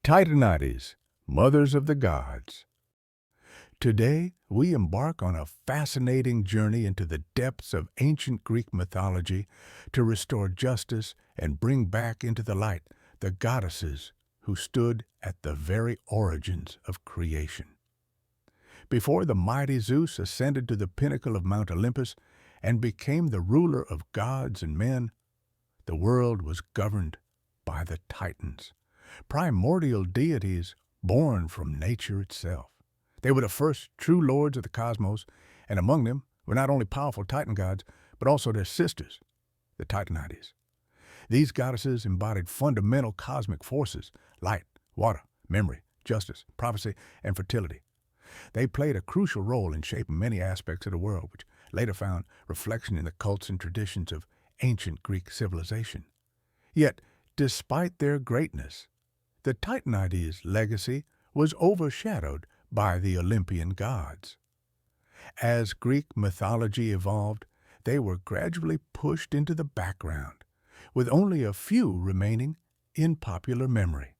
Titanides, mothers of the gods. Today, we embark on a fascinating journey into the depths of ancient Greek mythology to restore justice and bring back into the light the goddesses who stood at the very origins of creation. Before the mighty Zeus ascended to the pinnacle of Mount Olympus and became the ruler of gods and men, the world was governed by the Titans, primordial deities born from nature itself. They were the first true lords of the cosmos, and among them were not only powerful Titan gods, but also their sisters, the Titanides. These goddesses embodied fundamental cosmic forces: light, water, memory, justice, prophecy, and fertility. They played a crucial role in shaping many aspects of the world, which later found reflection in the cults and traditions of ancient Greek civilization. Yet, despite their greatness, the Titanides' legacy was overshadowed by the Olympian gods. As Greek mythology evolved, they were gradually pushed into the background, with only a few remaining in popular memory.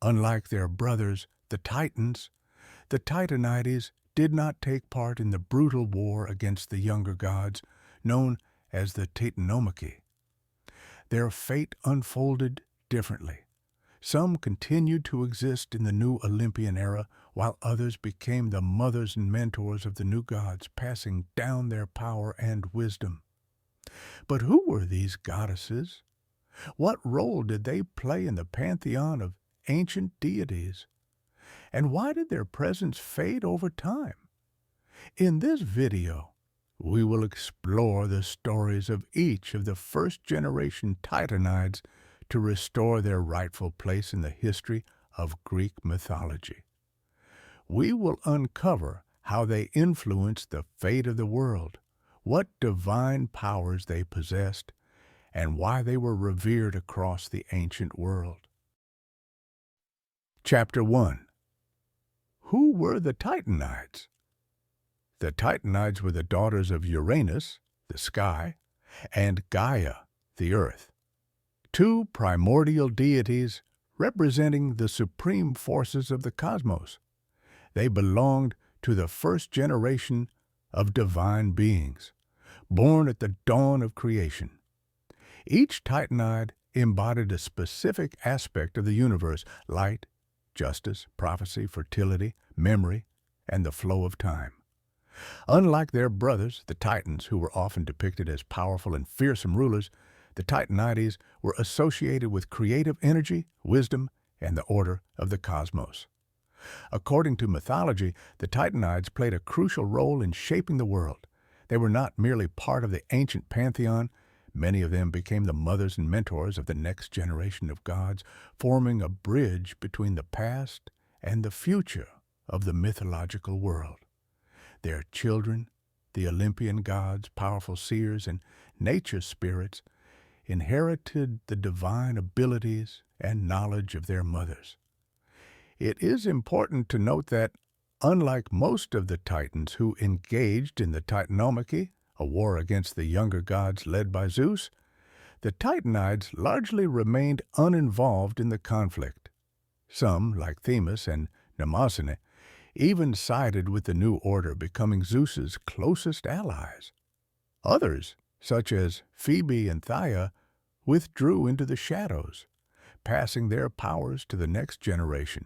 Unlike their brothers, the Titans, the Titanides did not take part in the brutal war against the younger gods, known as the Titanomachy. Their fate unfolded differently. Some continued to exist in the new Olympian era, while others became the mothers and mentors of the new gods, passing down their power and wisdom. But who were these goddesses? What role did they play in the pantheon of ancient deities? And why did their presence fade over time? In this video, we will explore the stories of each of the first-generation Titanides to restore their rightful place in the history of Greek mythology. We will uncover how they influenced the fate of the world, what divine powers they possessed, and why they were revered across the ancient world. Chapter 1. Who were the Titanides? The Titanides were the daughters of Uranus, the sky, and Gaia, the earth, two primordial deities representing the supreme forces of the cosmos. They belonged to the first generation of divine beings, born at the dawn of creation. Each Titanide embodied a specific aspect of the universe: light, justice, prophecy, fertility, memory, and the flow of time. Unlike their brothers, the Titans, who were often depicted as powerful and fearsome rulers, the Titanides were associated with creative energy, wisdom, and the order of the cosmos. According to mythology, the Titanides played a crucial role in shaping the world. They were not merely part of the ancient pantheon. Many of them became the mothers and mentors of the next generation of gods, forming a bridge between the past and the future of the mythological world. Their children, the Olympian gods, powerful seers, and nature spirits, inherited the divine abilities and knowledge of their mothers. It is important to note that, unlike most of the Titans who engaged in the Titanomachy, a war against the younger gods led by Zeus, the Titanides largely remained uninvolved in the conflict. Some, like Themis and Mnemosyne, even sided with the new order, becoming Zeus's closest allies. Others, such as Phoebe and Theia, withdrew into the shadows, passing their powers to the next generation.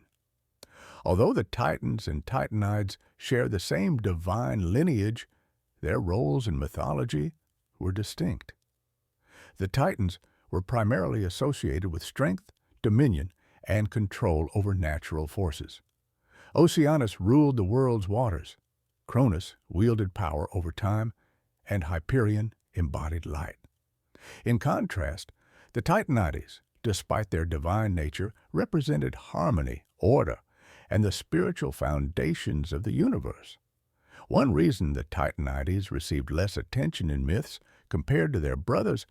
Although the Titans and Titanides share the same divine lineage, their roles in mythology were distinct. The Titans were primarily associated with strength, dominion, and control over natural forces. Oceanus ruled the world's waters, Cronus wielded power over time, and Hyperion embodied light. In contrast, the Titanides, despite their divine nature, represented harmony, order, and the spiritual foundations of the universe. One reason the Titanides received less attention in myths compared to their brothers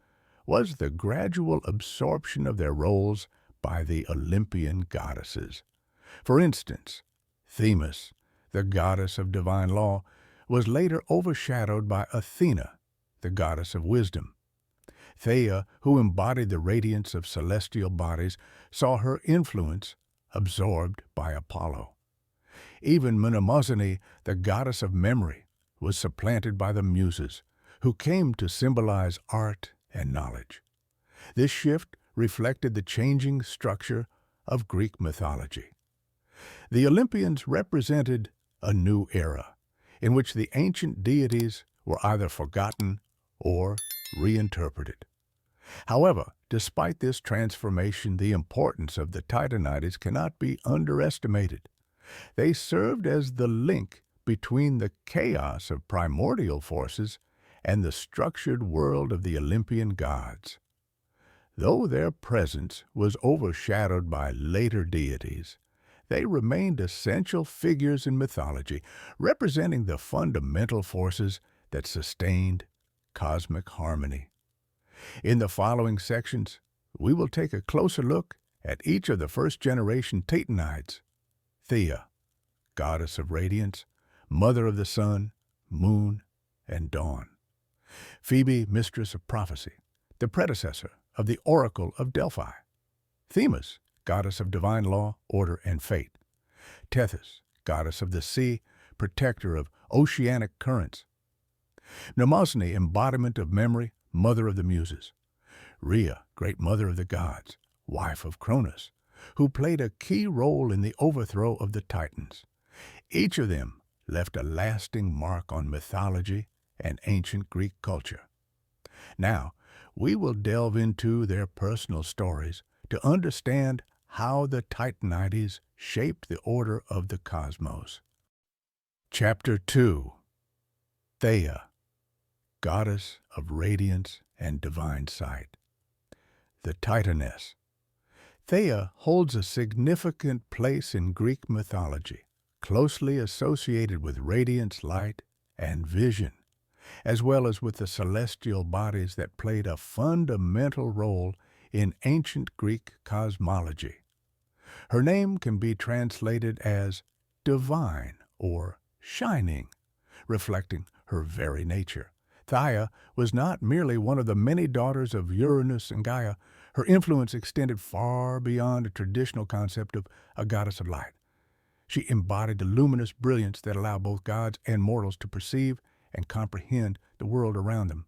was the gradual absorption of their roles by the Olympian goddesses. For instance, Themis, the goddess of divine law, was later overshadowed by Athena, the goddess of wisdom. Theia, who embodied the radiance of celestial bodies, saw her influence absorbed by Apollo. Even Mnemosyne, the goddess of memory, was supplanted by the Muses, who came to symbolize art and knowledge. This shift reflected the changing structure of Greek mythology. The Olympians represented a new era, in which the ancient deities were either forgotten or reinterpreted. However, despite this transformation, the importance of the Titanides cannot be underestimated. They served as the link between the chaos of primordial forces and the structured world of the Olympian gods. Though their presence was overshadowed by later deities, they remained essential figures in mythology, representing the fundamental forces that sustained cosmic harmony. In the following sections, we will take a closer look at each of the first-generation Titanides: Theia, goddess of radiance, mother of the sun, moon, and dawn; Phoebe, mistress of prophecy, the predecessor of the Oracle of Delphi; Themis, goddess of divine law, order, and fate; Tethys, goddess of the sea, protector of oceanic currents; Mnemosyne, embodiment of memory, mother of the Muses; Rhea, great mother of the gods, wife of Cronus, who played a key role in the overthrow of the Titans. Each of them left a lasting mark on mythology and ancient Greek culture. Now, we will delve into their personal stories to understand how the Titanides shaped the order of the cosmos. Chapter 2. Theia, goddess of radiance and divine sight. The Titaness. Theia holds a significant place in Greek mythology, closely associated with radiance, light, and vision, as well as with the celestial bodies that played a fundamental role in ancient Greek cosmology. Her name can be translated as divine or shining, reflecting her very nature. Theia was not merely one of the many daughters of Uranus and Gaia. Her influence extended far beyond the traditional concept of a goddess of light. She embodied the luminous brilliance that allowed both gods and mortals to perceive and comprehend the world around them,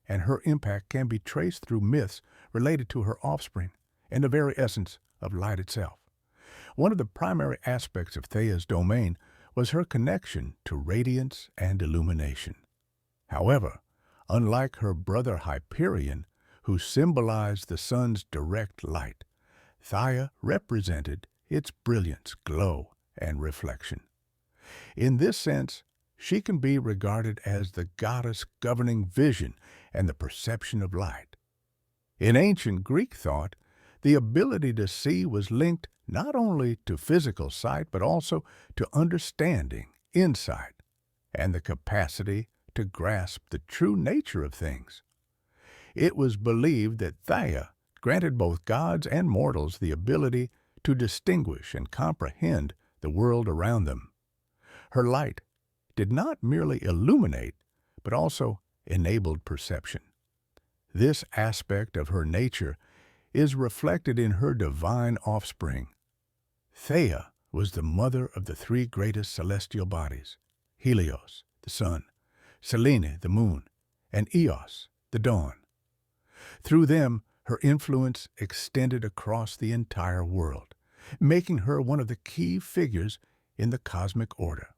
and her impact can be traced through myths related to her offspring and the very essence of light itself. One of the primary aspects of Theia's domain was her connection to radiance and illumination. However, unlike her brother Hyperion, who symbolized the sun's direct light, Theia represented its brilliance, glow, and reflection. In this sense, she can be regarded as the goddess governing vision and the perception of light. In ancient Greek thought, the ability to see was linked not only to physical sight, but also to understanding, insight, and the capacity to grasp the true nature of things. It was believed that Theia granted both gods and mortals the ability to distinguish and comprehend the world around them. Her light did not merely illuminate, but also enabled perception. This aspect of her nature is reflected in her divine offspring. Theia was the mother of the three greatest celestial bodies: Helios, the sun; Selene, the moon; and Eos, the dawn. Through them, her influence extended across the entire world, making her one of the key figures in the cosmic order.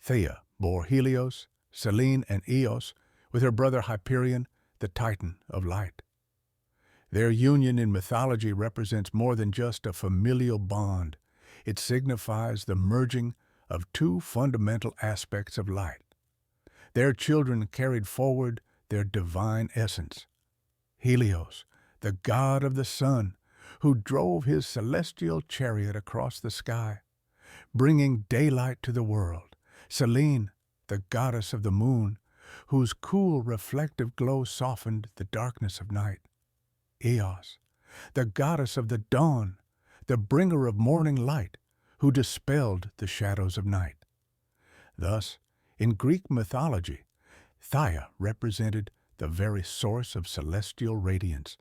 Theia bore Helios, Selene, and Eos, with her brother Hyperion, the Titan of light. Their union in mythology represents more than just a familial bond. It signifies the merging of two fundamental aspects of light. Their children carried forward their divine essence. Helios, the god of the sun, who drove his celestial chariot across the sky, bringing daylight to the world; Selene, the goddess of the moon, whose cool reflective glow softened the darkness of night; Eos, the goddess of the dawn, the bringer of morning light, who dispelled the shadows of night. Thus, in Greek mythology, Theia represented the very source of celestial radiance,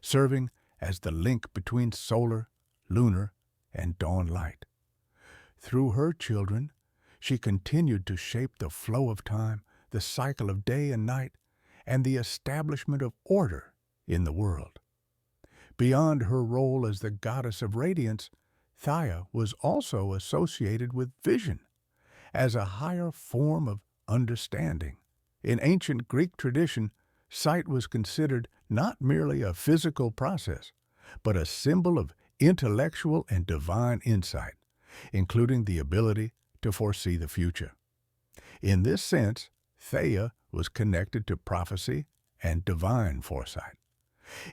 serving as the link between solar, lunar, and dawn light. Through her children, she continued to shape the flow of time, the cycle of day and night, and the establishment of order in the world. Beyond her role as the goddess of radiance, Theia was also associated with vision as a higher form of understanding. In ancient Greek tradition, sight was considered not merely a physical process, but a symbol of intellectual and divine insight, including the ability to foresee the future. In this sense, Theia was connected to prophecy and divine foresight.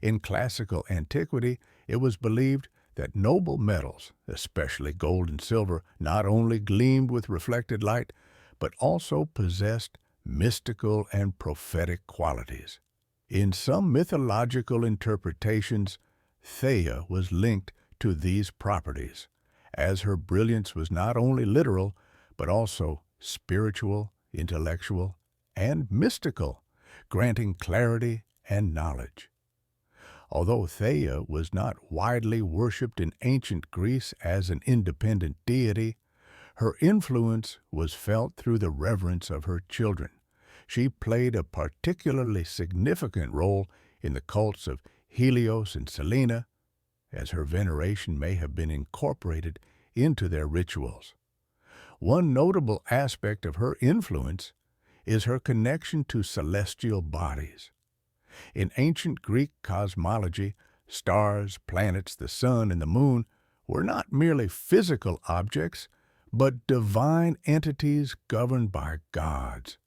In classical antiquity, it was believed that noble metals, especially gold and silver, not only gleamed with reflected light, but also possessed mystical and prophetic qualities. In some mythological interpretations, Theia was linked to these properties, as her brilliance was not only literal, but also spiritual, intellectual, and mystical, granting clarity and knowledge. Although Theia was not widely worshipped in ancient Greece as an independent deity, her influence was felt through the reverence of her children. She played a particularly significant role in the cults of Helios and Selene, as her veneration may have been incorporated into their rituals. One notable aspect of her influence is her connection to celestial bodies. In ancient Greek cosmology, stars, planets, the sun, and the moon were not merely physical objects, but divine entities governed by gods.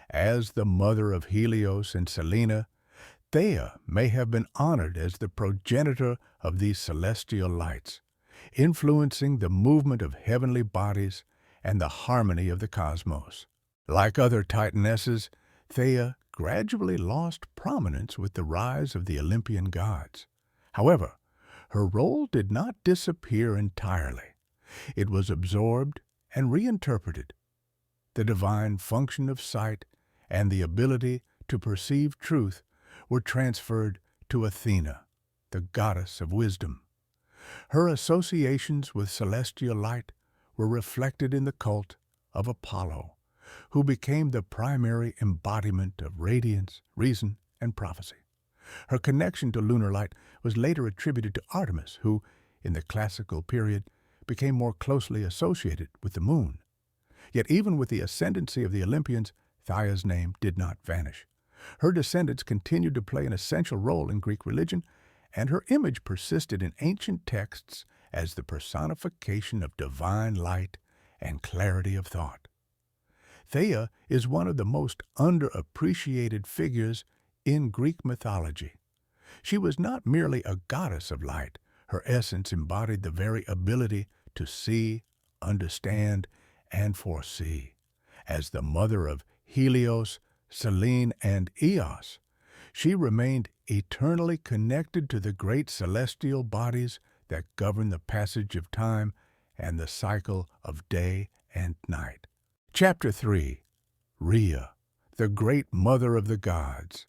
As the mother of Helios and Selene, Theia may have been honored as the progenitor of these celestial lights, influencing the movement of heavenly bodies and the harmony of the cosmos. Like other titanesses, Theia gradually lost prominence with the rise of the Olympian gods. However, her role did not disappear entirely. It was absorbed and reinterpreted. The divine function of sight and the ability to perceive truth were transferred to Athena, the goddess of wisdom. Her associations with celestial light were reflected in the cult of Apollo, who became the primary embodiment of radiance, reason, and prophecy. Her connection to lunar light was later attributed to Artemis, who, in the classical period, became more closely associated with the moon. Yet even with the ascendancy of the Olympians, Theia's name did not vanish. Her descendants continued to play an essential role in Greek religion, and her image persisted in ancient texts as the personification of divine light and clarity of thought. Theia is one of the most underappreciated figures in Greek mythology. She was not merely a goddess of light. Her essence embodied the very ability to see, understand, and foresee. As the mother of Helios, Selene, and Eos, she remained eternally connected to the great celestial bodies that govern the passage of time and the cycle of day and night. Chapter 3. Rhea, the Great Mother of the Gods.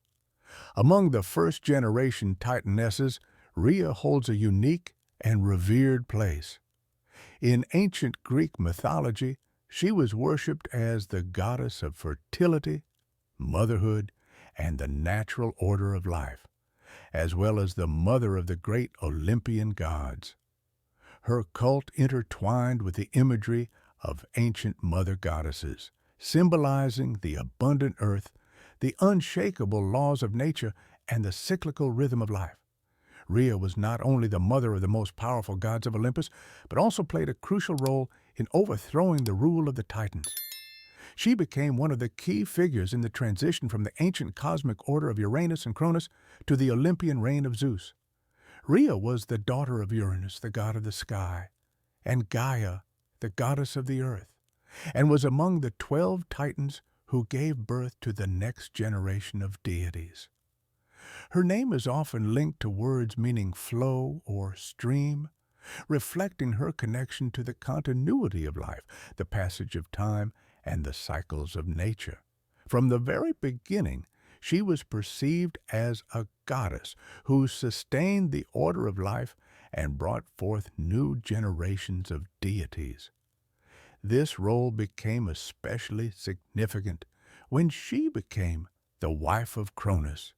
Among the first-generation titanesses, Rhea holds a unique and revered place. In ancient Greek mythology, she was worshipped as the goddess of fertility, motherhood, and the natural order of life, as well as the mother of the great Olympian gods. Her cult intertwined with the imagery of ancient mother goddesses, symbolizing the abundant earth, the unshakable laws of nature, and the cyclical rhythm of life. Rhea was not only the mother of the most powerful gods of Olympus, but also played a crucial role in overthrowing the rule of the Titans. She became one of the key figures in the transition from the ancient cosmic order of Uranus and Cronus to the Olympian reign of Zeus. Rhea was the daughter of Uranus, the god of the sky, and Gaia, the goddess of the earth, and was among the 12 Titans who gave birth to the next generation of deities. Her name is often linked to words meaning flow or stream, reflecting her connection to the continuity of life, the passage of time, and the cycles of nature. From the very beginning, she was perceived as a goddess who sustained the order of life and brought forth new generations of deities. This role became especially significant when she became the wife of Cronus,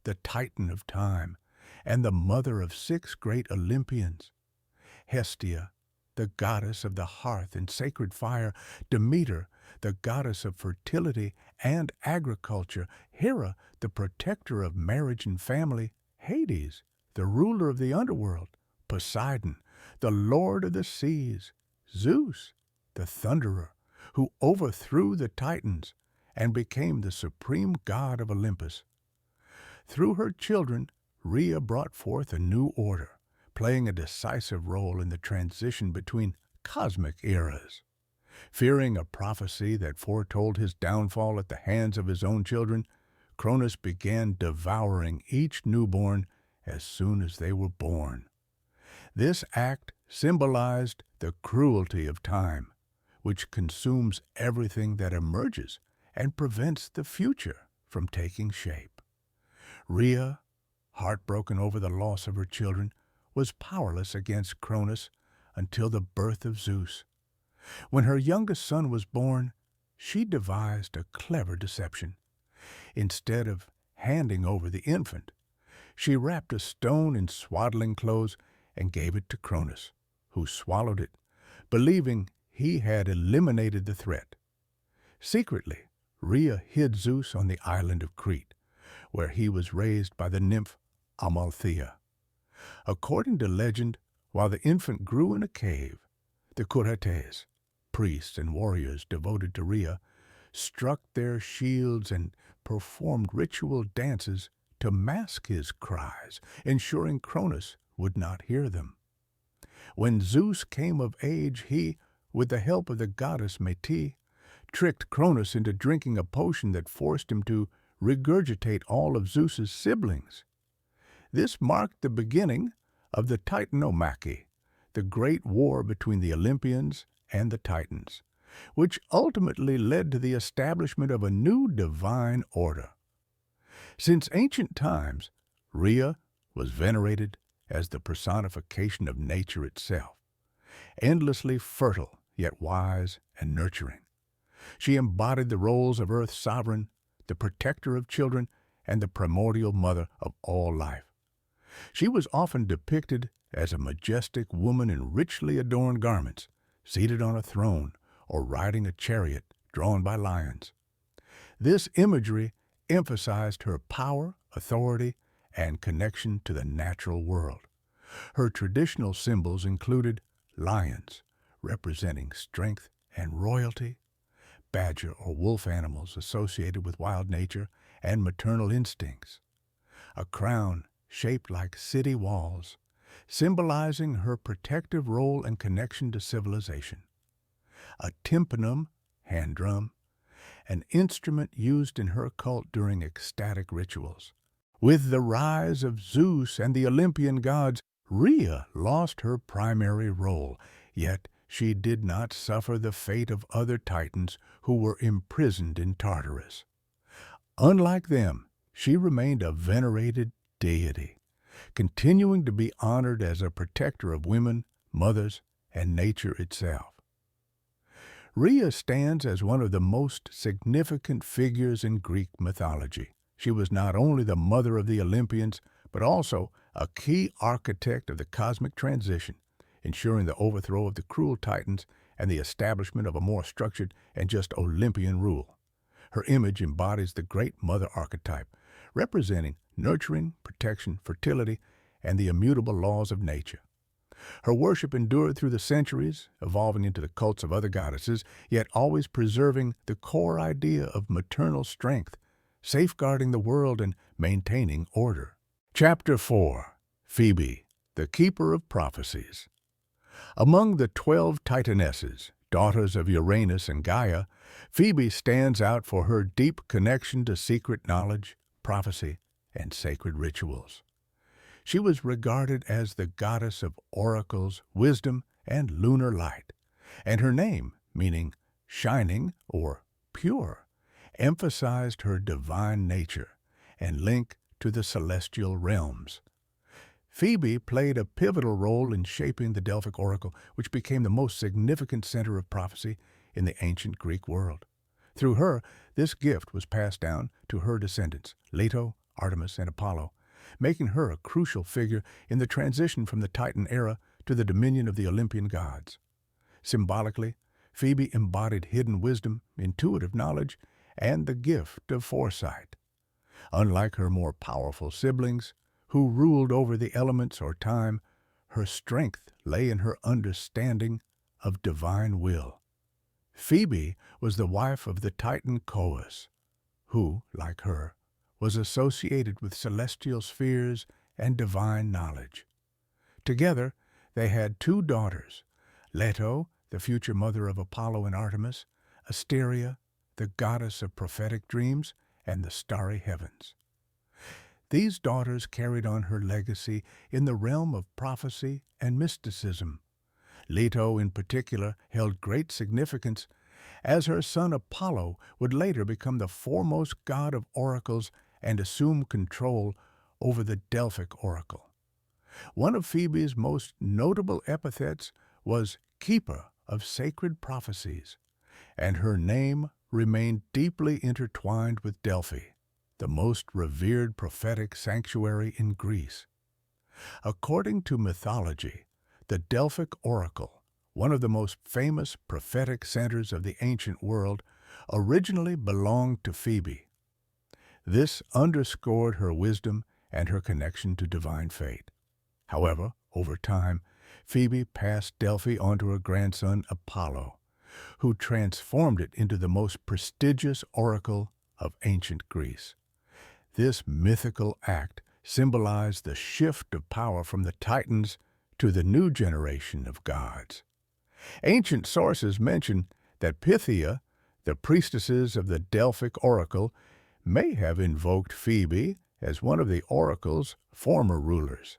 the Titan of time, and the mother of 6 great Olympians: Hestia, the goddess of the hearth and sacred fire; Demeter, the goddess of fertility and agriculture; Hera, the protector of marriage and family; Hades, the ruler of the underworld; Poseidon, the lord of the seas; Zeus, the thunderer, who overthrew the Titans and became the supreme god of Olympus. Through her children, Rhea brought forth a new order, playing a decisive role in the transition between cosmic eras. Fearing a prophecy that foretold his downfall at the hands of his own children, Cronus began devouring each newborn as soon as they were born. This act symbolized the cruelty of time, which consumes everything that emerges and prevents the future from taking shape. Rhea, heartbroken over the loss of her children, was powerless against Cronus until the birth of Zeus. When her youngest son was born, she devised a clever deception. Instead of handing over the infant, she wrapped a stone in swaddling clothes and gave it to Cronus, who swallowed it, believing he had eliminated the threat. Secretly, Rhea hid Zeus on the island of Crete, where he was raised by the nymph Amalthea. According to legend, while the infant grew in a cave, the Curetes, priests and warriors devoted to Rhea, struck their shields and performed ritual dances to mask his cries, ensuring Cronus would not hear them. When Zeus came of age, he, with the help of the goddess Métis, tricked Cronus into drinking a potion that forced him to regurgitate all of Zeus's siblings. This marked the beginning of the Titanomachy, the great war between the Olympians and the Titans, which ultimately led to the establishment of a new divine order. Since ancient times, Rhea was venerated as the personification of nature itself, endlessly fertile yet wise and nurturing. She embodied the roles of Earth's sovereign, the protector of children, and the primordial mother of all life. She was often depicted as a majestic woman in richly adorned garments, seated on a throne or riding a chariot drawn by lions. This imagery emphasized her power, authority, and connection to the natural world. Her traditional symbols included lions, representing strength and royalty; badger or wolf animals associated with wild nature and maternal instincts; a crown shaped like city walls, symbolizing her protective role and connection to civilization; a tympanum, hand drum, an instrument used in her cult during ecstatic rituals. With the rise of Zeus and the Olympian gods, Rhea lost her primary role, yet she did not suffer the fate of other Titans who were imprisoned in Tartarus. Unlike them, she remained a venerated deity, continuing to be honored as a protector of women, mothers, and nature itself. Rhea stands as one of the most significant figures in Greek mythology. She was not only the mother of the Olympians, but also a key architect of the cosmic transition, ensuring the overthrow of the cruel Titans and the establishment of a more structured and just Olympian rule. Her image embodies the great mother archetype, representing nurturing, protection, fertility, and the immutable laws of nature. Her worship endured through the centuries, evolving into the cults of other goddesses, yet always preserving the core idea of maternal strength, safeguarding the world and maintaining order. Chapter 4. Phoebe, the Keeper of Prophecies. Among the 12 Titanesses, daughters of Uranus and Gaia, Phoebe stands out for her deep connection to secret knowledge, prophecy, and sacred rituals. She was regarded as the goddess of oracles, wisdom, and lunar light, and her name, meaning shining or pure, emphasized her divine nature and link to the celestial realms. Phoebe played a pivotal role in shaping the Delphic oracle, which became the most significant center of prophecy in the ancient Greek world. Through her, this gift was passed down to her descendants, Leto, Artemis, and Apollo, making her a crucial figure in the transition from the Titan era to the dominion of the Olympian gods. Symbolically, Phoebe embodied hidden wisdom, intuitive knowledge, and the gift of foresight. Unlike her more powerful siblings, who ruled over the elements or time, her strength lay in her understanding of divine will. Phoebe was the wife of the Titan Coeus, who, like her, was associated with celestial spheres and divine knowledge. Together, they had two daughters, Leto, the future mother of Apollo and Artemis, Asteria, the goddess of prophetic dreams and the starry heavens. These daughters carried on her legacy in the realm of prophecy and mysticism. Leto, in particular, held great significance, as her son Apollo would later become the foremost god of oracles and assume control over the Delphic oracle. One of Phoebe's most notable epithets was Keeper of Sacred Prophecies, and her name remained deeply intertwined with Delphi, the most revered prophetic sanctuary in Greece. According to mythology, the Delphic oracle, one of the most famous prophetic centers of the ancient world, originally belonged to Phoebe. This underscored her wisdom and her connection to divine fate. However, over time, Phoebe passed Delphi on to her grandson Apollo, who transformed it into the most prestigious oracle of ancient Greece. This mythical act symbolized the shift of power from the Titans to the new generation of gods. Ancient sources mention that Theia, the priestesses of the Delphic oracle, may have invoked Phoebe as one of the oracle's former rulers.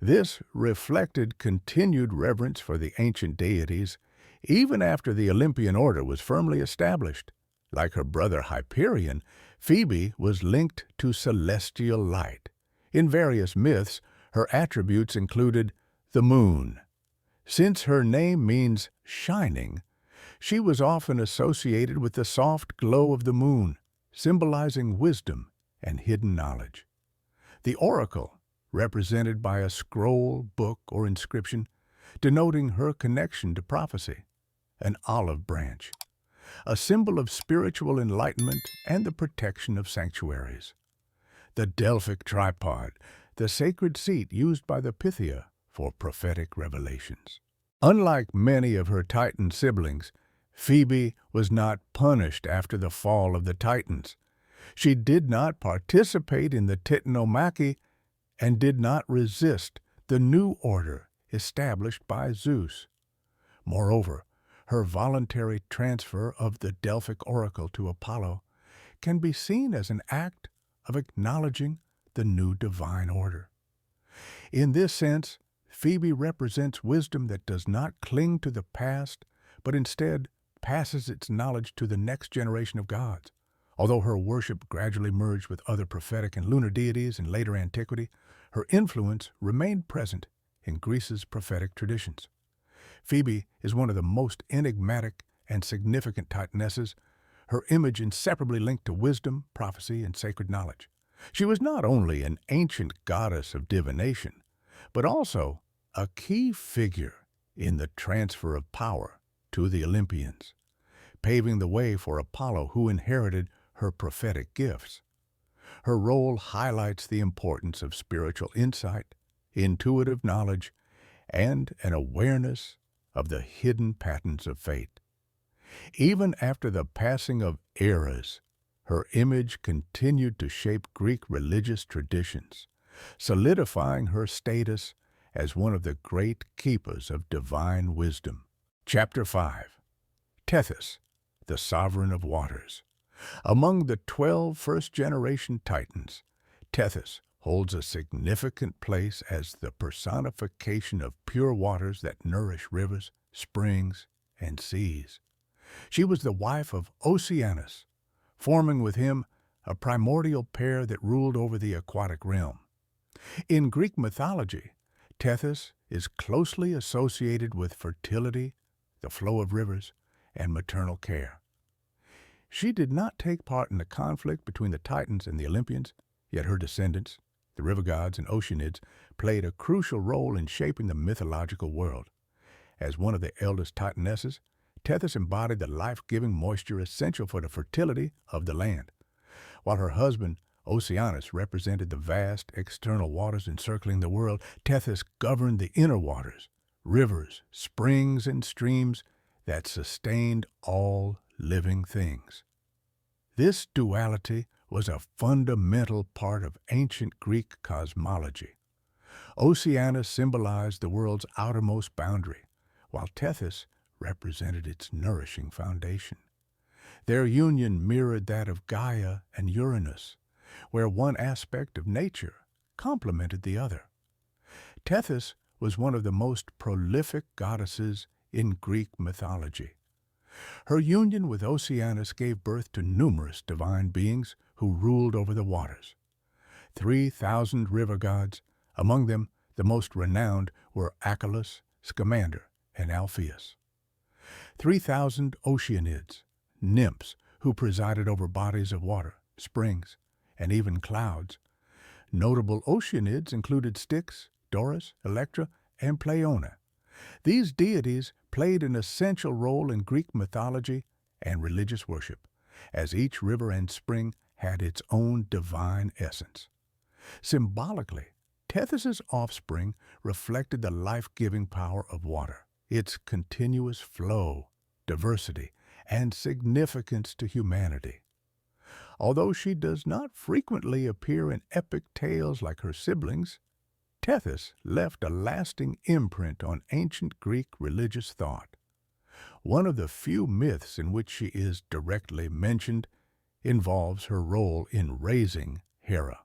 This reflected continued reverence for the ancient deities, even after the Olympian order was firmly established. Like her brother Hyperion, Phoebe was linked to celestial light. In various myths, her attributes included the moon. Since her name means shining, she was often associated with the soft glow of the moon, symbolizing wisdom and hidden knowledge. The oracle, represented by a scroll, book, or inscription, denoting her connection to prophecy, an olive branch, a symbol of spiritual enlightenment and the protection of sanctuaries. The Delphic tripod, the sacred seat used by the Pythia for prophetic revelations. Unlike many of her Titan siblings, Phoebe was not punished after the fall of the Titans. She did not participate in the Titanomachy and did not resist the new order established by Zeus. Moreover, her voluntary transfer of the Delphic oracle to Apollo can be seen as an act of acknowledging the new divine order. In this sense, Phoebe represents wisdom that does not cling to the past, but instead passes its knowledge to the next generation of gods. Although her worship gradually merged with other prophetic and lunar deities in later antiquity, her influence remained present in Greece's prophetic traditions. Phoebe is one of the most enigmatic and significant Titanesses, her image inseparably linked to wisdom, prophecy, and sacred knowledge. She was not only an ancient goddess of divination, but also a key figure in the transfer of power to the Olympians, paving the way for Apollo, who inherited her prophetic gifts. Her role highlights the importance of spiritual insight, intuitive knowledge, and an awareness of the hidden patterns of fate. Even after the passing of eras, her image continued to shape Greek religious traditions, solidifying her status as one of the great keepers of divine wisdom. Chapter 5. Tethys, the Sovereign of Waters. Among the 12 first-generation Titans, Tethys holds a significant place as the personification of pure waters that nourish rivers, springs, and seas. She was the wife of Oceanus, forming with him a primordial pair that ruled over the aquatic realm. In Greek mythology, Tethys is closely associated with fertility, the flow of rivers, and maternal care. She did not take part in the conflict between the Titans and the Olympians, yet her descendants, the river gods and oceanids, played a crucial role in shaping the mythological world. As one of the eldest Titanesses, Tethys embodied the life-giving moisture essential for the fertility of the land, while her husband, Oceanus, represented the vast external waters encircling the world. Tethys governed the inner waters, rivers, springs, and streams that sustained all living things. This duality was a fundamental part of ancient Greek cosmology. Oceanus symbolized the world's outermost boundary, while Tethys represented its nourishing foundation. Their union mirrored that of Gaia and Uranus, where one aspect of nature complemented the other. Tethys was one of the most prolific goddesses in Greek mythology. Her union with Oceanus gave birth to numerous divine beings who ruled over the waters. 3,000 river gods, among them the most renowned were Achelous, Scamander, and Alpheus. 3,000 oceanids, nymphs who presided over bodies of water, springs, and even clouds. Notable oceanids included Styx, Doris, Electra, and Pleione. These deities played an essential role in Greek mythology and religious worship, as each river and spring had its own divine essence. Symbolically, Tethys' offspring reflected the life-giving power of water, its continuous flow, diversity, and significance to humanity. Although she does not frequently appear in epic tales like her siblings, Tethys left a lasting imprint on ancient Greek religious thought. One of the few myths in which she is directly mentioned involves her role in raising Hera.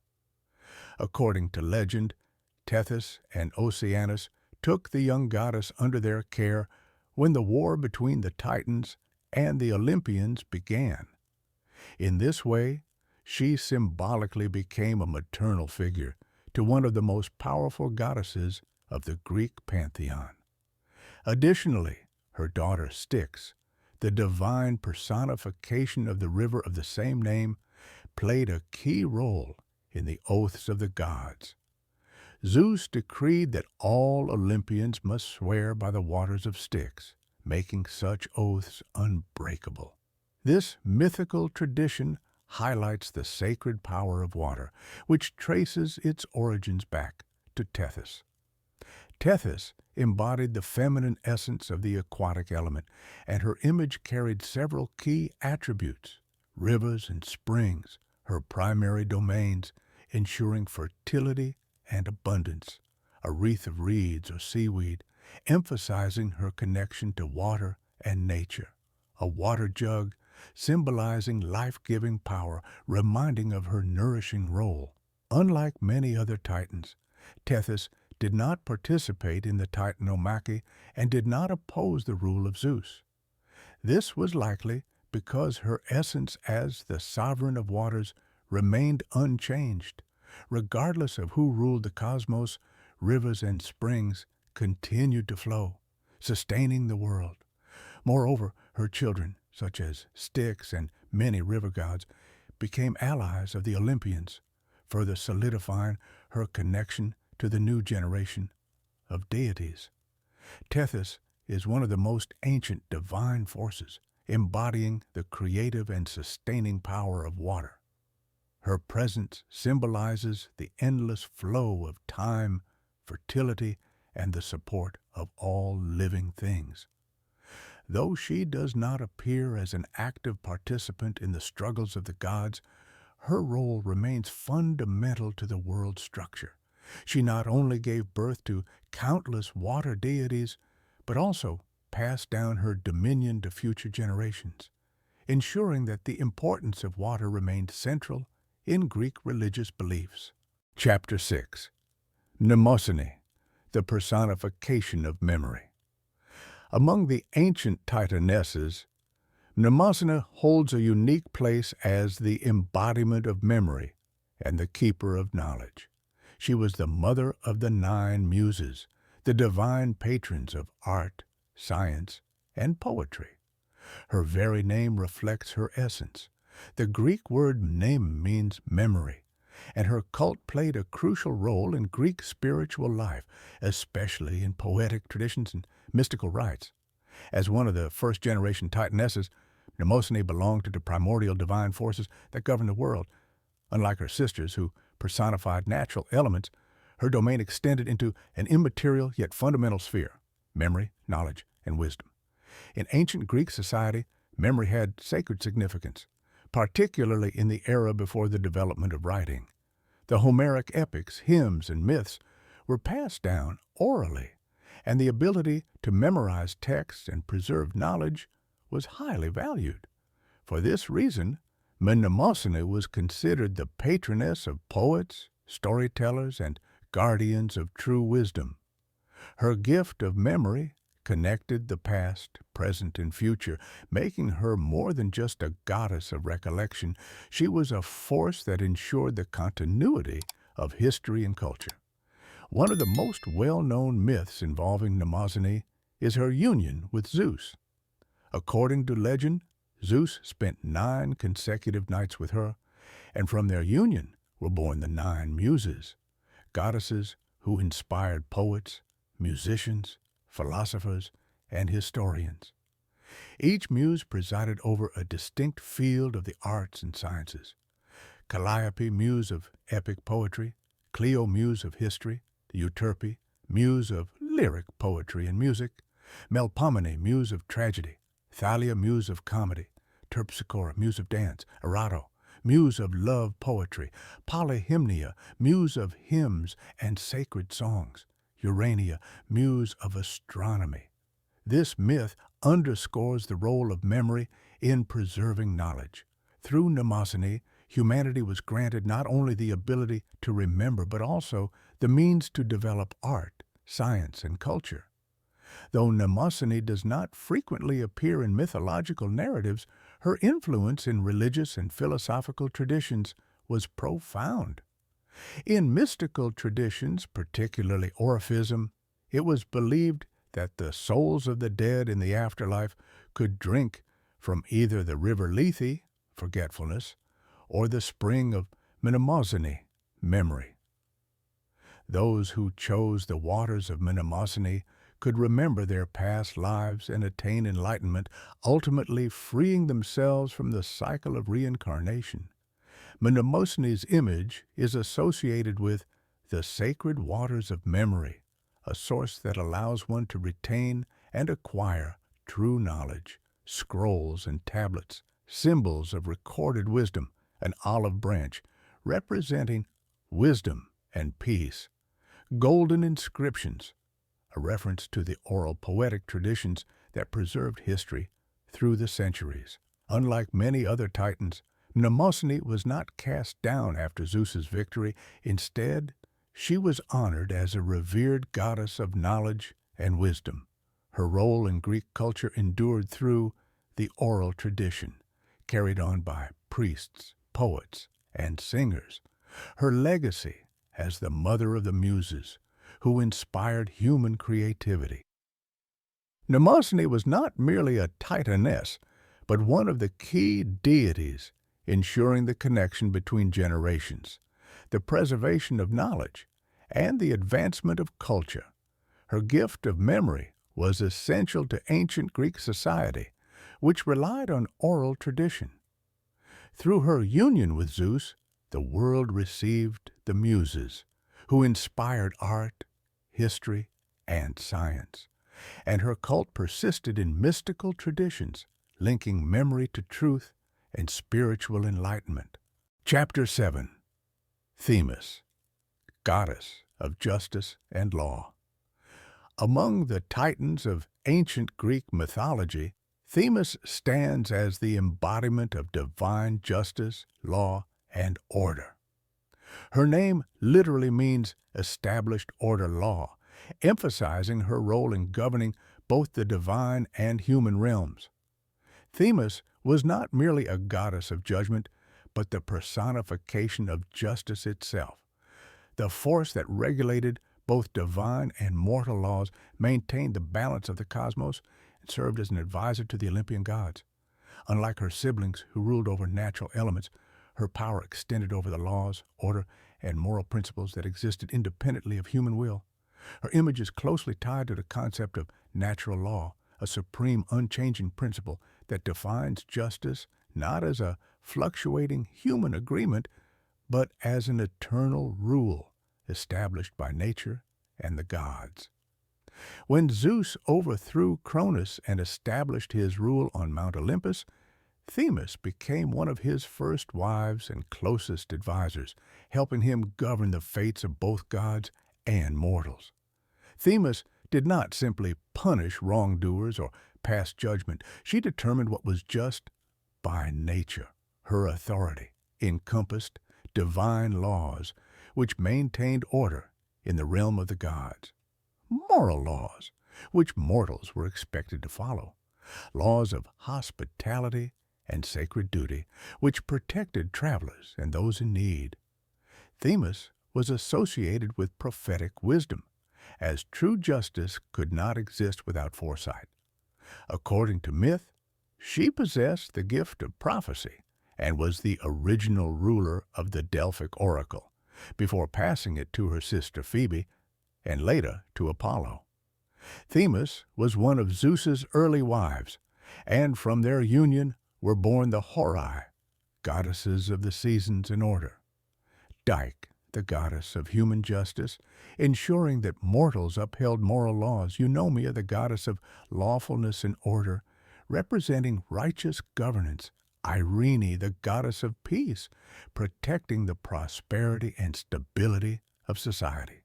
According to legend, Tethys and Oceanus took the young goddess under their care when the war between the Titans and the Olympians began. In this way, she symbolically became a maternal figure to one of the most powerful goddesses of the Greek pantheon. Additionally, her daughter Styx, the divine personification of the river of the same name, played a key role in the oaths of the gods. Zeus decreed that all Olympians must swear by the waters of Styx, making such oaths unbreakable. This mythical tradition highlights the sacred power of water, which traces its origins back to Tethys. Tethys embodied the feminine essence of the aquatic element, and her image carried several key attributes: rivers and springs, her primary domains, ensuring fertility and abundance, a wreath of reeds or seaweed, emphasizing her connection to water and nature, a water jug, symbolizing life-giving power, reminding of her nourishing role. Unlike many other Titans, Tethys did not participate in the Titanomachy and did not oppose the rule of Zeus. This was likely because her essence as the sovereign of waters remained unchanged. Regardless of who ruled the cosmos, rivers and springs continued to flow, sustaining the world. Moreover, her children, such as Styx and many river gods, became allies of the Olympians, further solidifying her connection to the new generation of deities. Tethys is one of the most ancient divine forces, embodying the creative and sustaining power of water. Her presence symbolizes the endless flow of time, fertility, and the support of all living things. Though she does not appear as an active participant in the struggles of the gods, her role remains fundamental to the world's structure. She not only gave birth to countless water deities, but also passed down her dominion to future generations, ensuring that the importance of water remained central in Greek religious beliefs. Chapter 6. Mnemosyne, the personification of memory. Among the ancient Titanesses, Mnemosyne holds a unique place as the embodiment of memory and the keeper of knowledge. She was the mother of the 9 Muses, the divine patrons of art, science, and poetry. Her very name reflects her essence. The Greek word mnem means memory, and her cult played a crucial role in Greek spiritual life, especially in poetic traditions and mystical rites. As one of the first-generation Titanesses, Mnemosyne belonged to the primordial divine forces that govern the world. Unlike her sisters, who personified natural elements, her domain extended into an immaterial yet fundamental sphere: memory, knowledge, and wisdom. In ancient Greek society, memory had sacred significance, particularly in the era before the development of writing. The Homeric epics, hymns, and myths were passed down orally, and the ability to memorize texts and preserve knowledge was highly valued. For this reason, Mnemosyne was considered the patroness of poets, storytellers, and guardians of true wisdom. Her gift of memory connected the past, present, and future, making her more than just a goddess of recollection. She was a force that ensured the continuity of history and culture. One of the most well-known myths involving Mnemosyne is her union with Zeus. According to legend, Zeus spent 9 consecutive nights with her, and from their union were born the 9 Muses, goddesses who inspired poets, musicians, philosophers, and historians. Each muse presided over a distinct field of the arts and sciences. Calliope, muse of epic poetry; Clio, muse of history; Euterpe, muse of lyric poetry and music; Melpomene, muse of tragedy; Thalia, muse of comedy; Terpsichore, muse of dance; Erato, muse of love poetry; Polyhymnia, muse of hymns and sacred songs; Urania, muse of astronomy. This myth underscores the role of memory in preserving knowledge. Through Mnemosyne, humanity was granted not only the ability to remember, but also the means to develop art, science, and culture. Though Mnemosyne does not frequently appear in mythological narratives, her influence in religious and philosophical traditions was profound. In mystical traditions, particularly Orphism, it was believed that the souls of the dead in the afterlife could drink from either the river Lethe, forgetfulness, or the spring of Mnemosyne, memory. Those who chose the waters of Mnemosyne could remember their past lives and attain enlightenment, ultimately freeing themselves from the cycle of reincarnation. Mnemosyne's image is associated with the sacred waters of memory, a source that allows one to retain and acquire true knowledge. Scrolls and tablets, symbols of recorded wisdom; an olive branch representing wisdom and peace; golden inscriptions, a reference to the oral poetic traditions that preserved history through the centuries. Unlike many other titans, Mnemosyne was not cast down after Zeus's victory. Instead, she was honored as a revered goddess of knowledge and wisdom. Her role in Greek culture endured through the oral tradition, carried on by priests, poets, and singers. Her legacy as the mother of the Muses, who inspired human creativity. Mnemosyne was not merely a titaness, but one of the key deities ensuring the connection between generations, the preservation of knowledge, and the advancement of culture. Her gift of memory was essential to ancient Greek society, which relied on oral tradition. Through her union with Zeus, the world received the Muses, who inspired art, history, and science, and her cult persisted in mystical traditions, linking memory to truth and spiritual enlightenment. Chapter 7. Themis, Goddess of Justice and Law. Among the titans of ancient Greek mythology, Themis stands as the embodiment of divine justice, law, and order. Her name literally means established order law, emphasizing her role in governing both the divine and human realms. Themis was not merely a goddess of judgment, but the personification of justice itself. The force that regulated both divine and mortal laws, maintained the balance of the cosmos, and served as an advisor to the Olympian gods. Unlike her siblings who ruled over natural elements, her power extended over the laws, order, and moral principles that existed independently of human will. Her image is closely tied to the concept of natural law, a supreme, unchanging principle that defines justice not as a fluctuating human agreement, but as an eternal rule established by nature and the gods. When Zeus overthrew Cronus and established his rule on Mount Olympus, Themis became one of his first wives and closest advisors, helping him govern the fates of both gods and mortals. Themis did not simply punish wrongdoers or pass judgment. She determined what was just by nature. Her authority encompassed divine laws, which maintained order in the realm of the gods. Moral laws, which mortals were expected to follow. Laws of hospitality and sacred duty, which protected travelers and those in need. Themis was associated with prophetic wisdom, as true justice could not exist without foresight. According to myth, she possessed the gift of prophecy and was the original ruler of the Delphic oracle, before passing it to her sister Phoebe and later to Apollo. Themis was one of Zeus's early wives, and from their union were born the Horai, goddesses of the seasons and order. Dike, the goddess of human justice, ensuring that mortals upheld moral laws. Eunomia, the goddess of lawfulness and order, representing righteous governance. Irene, the goddess of peace, protecting the prosperity and stability of society.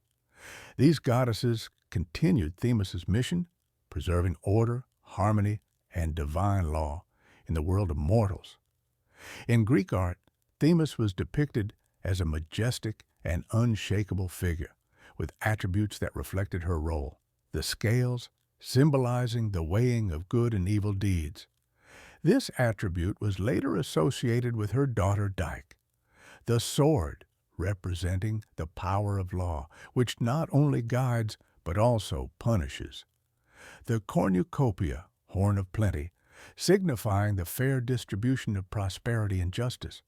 These goddesses continued Themis's mission, preserving order, harmony, and divine law in the world of mortals. In Greek art, Themis was depicted as a majestic and unshakable figure, with attributes that reflected her role. The scales symbolizing the weighing of good and evil deeds. This attribute was later associated with her daughter Dike. The sword, representing the power of law, which not only guides but also punishes. The cornucopia, horn of plenty, signifying the fair distribution of prosperity and justice.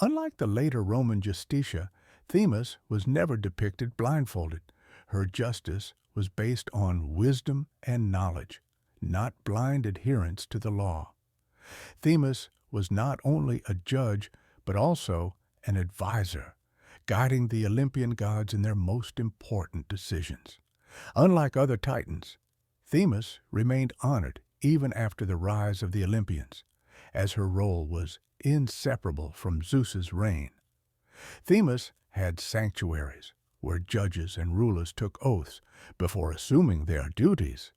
Unlike the later Roman Justitia, Themis was never depicted blindfolded. Her justice was based on wisdom and knowledge, not blind adherence to the law. Themis was not only a judge, but also an advisor, guiding the Olympian gods in their most important decisions. Unlike other titans, Themis remained honored even after the rise of the Olympians, as her role was inseparable from Zeus's reign. Themis had sanctuaries where judges and rulers took oaths before assuming their duties.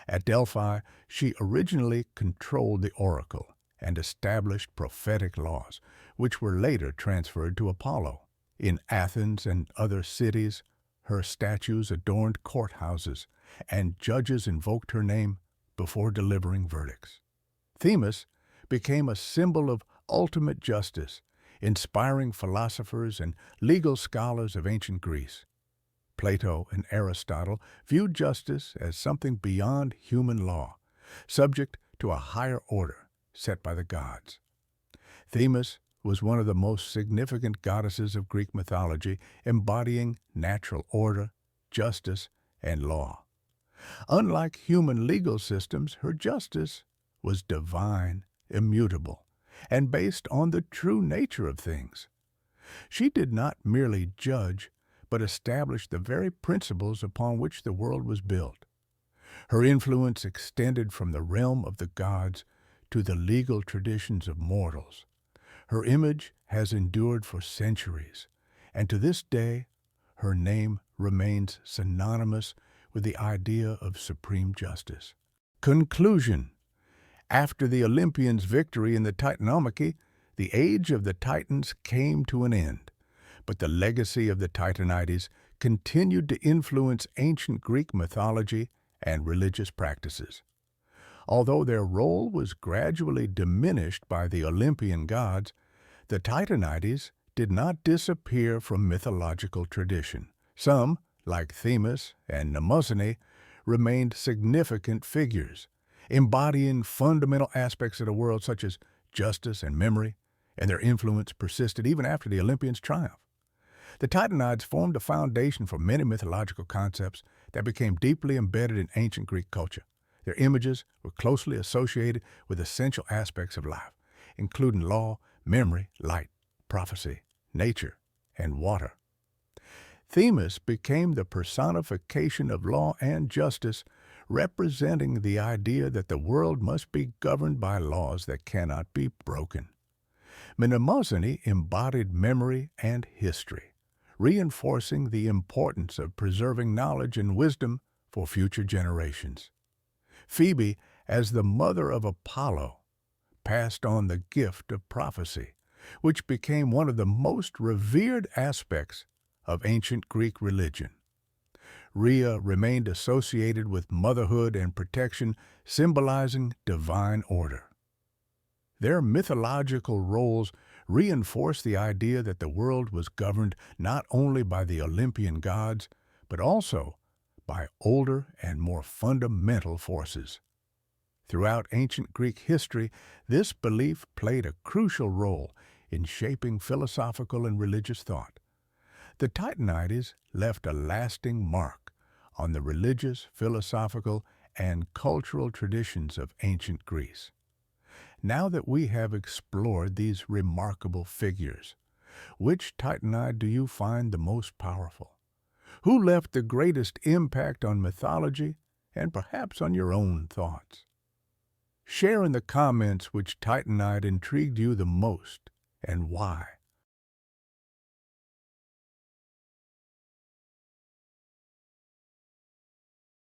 At Delphi, she originally controlled the oracle and established prophetic laws, which were later transferred to Apollo. In Athens and other cities, her statues adorned courthouses, and judges invoked her name before delivering verdicts. Themis became a symbol of ultimate justice, inspiring philosophers and legal scholars of ancient Greece. Plato and Aristotle viewed justice as something beyond human law, subject to a higher order set by the gods. Themis was one of the most significant goddesses of Greek mythology, embodying natural order, justice, and law. Unlike human legal systems, her justice was divine, immutable, and based on the true nature of things. She did not merely judge, but established the very principles upon which the world was built. Her influence extended from the realm of the gods to the legal traditions of mortals. Her image has endured for centuries, and to this day, her name remains synonymous with the idea of supreme justice. Conclusion. After the Olympians' victory in the Titanomachy, the age of the Titans came to an end, but the legacy of the Titanides continued to influence ancient Greek mythology and religious practices. Although their role was gradually diminished by the Olympian gods, the Titanides did not disappear from mythological tradition. Some, like Themis and Mnemosyne, remained significant figures, embodying fundamental aspects of the world such as justice and memory, and their influence persisted even after the Olympians' triumph. The Titanides formed a foundation for many mythological concepts that became deeply embedded in ancient Greek culture. Their images were closely associated with essential aspects of life, including law, memory, light, prophecy, nature, and water. Themis became the personification of law and justice, representing the idea that the world must be governed by laws that cannot be broken. Mnemosyne embodied memory and history, reinforcing the importance of preserving knowledge and wisdom for future generations. Phoebe, as the mother of Apollo, passed on the gift of prophecy, which became one of the most revered aspects of ancient Greek religion. Rhea remained associated with motherhood and protection, symbolizing divine order. Their mythological roles reinforced the idea that the world was governed not only by the Olympian gods, but also by older and more fundamental forces. Throughout ancient Greek history, this belief played a crucial role in shaping philosophical and religious thought. The Titanides left a lasting mark on the religious, philosophical, and cultural traditions of ancient Greece. Now that we have explored these remarkable figures, which Titanide do you find the most powerful? Who left the greatest impact on mythology and perhaps on your own thoughts? Share in the comments which Titanide intrigued you the most and why.